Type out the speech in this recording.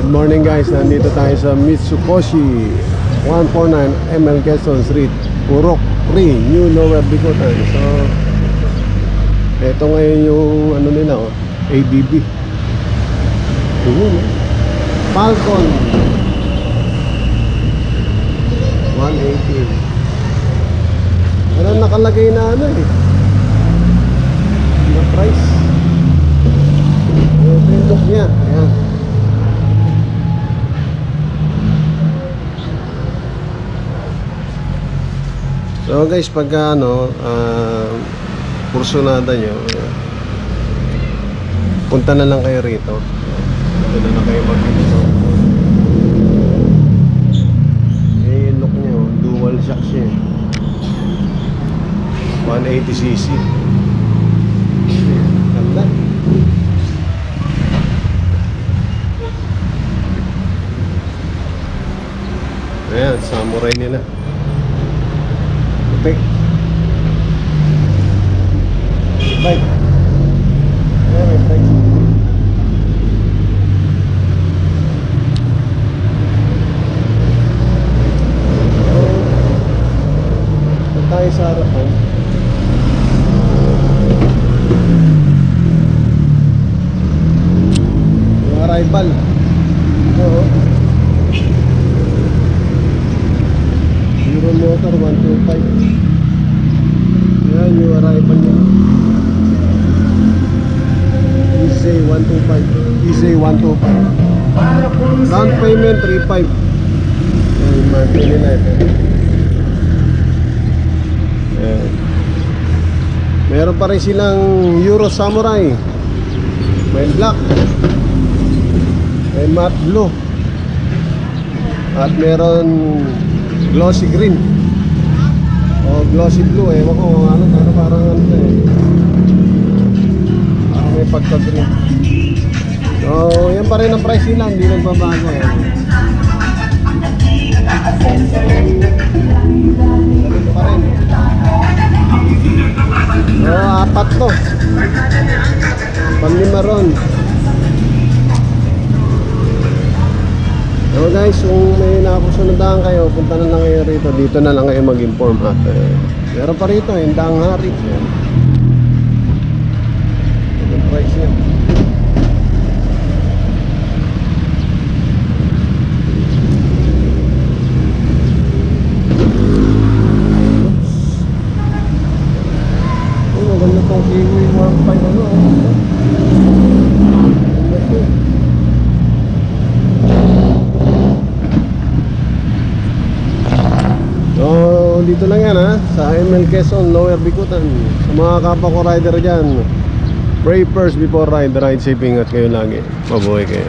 Good morning guys, nandito tayo sa Mitsukoshi 149 ML Quezon Street, Purok 3, New Lower Bicotan. So eto ngayon yung ano nila, ADB Falcon 180. Ano nakalagay na ano na price. Ito yung look niya. Ayan. So guys, pagka kursunada nyo, punta na lang kayo rito. Punta na lang kayo mag-ito. Yung look nyo, dual shock siya, 180cc. Ganda. Ayan, samurai nila. Okay. Bye. Ayan, may bike. So, tayo sa harapan. Yung arrival. Oo. Euro Motor 125. Yan yung arrival niya. Easy 125. Easy 125. Down payment 35. Yan yung monthly nila ito. Yan. Meron pa rin silang Euro Samurai. May black, may matte blue, at meron glossy green o glossy blue. Ewan ko ano, parang ano parang may pagka green. So yan pa rin ang price nila, hindi nagbabago ganito pa rin. So apat to, panlima ron. So guys, kung may nakusunodaan kayo, punta na lang kayo rito. Dito na lang kayo mag-inform. At meron pa rito yung Daang Hari. Yung price niya. Oh, maganda itong Kiwi 1.5 ano. So dito lang yan sa ML Quezon, Lower Bicotan. Sa mga kapwa ko rider dyan, pray first before ride. Ride safe, ingat kayo lagi. Mabuhay kayo.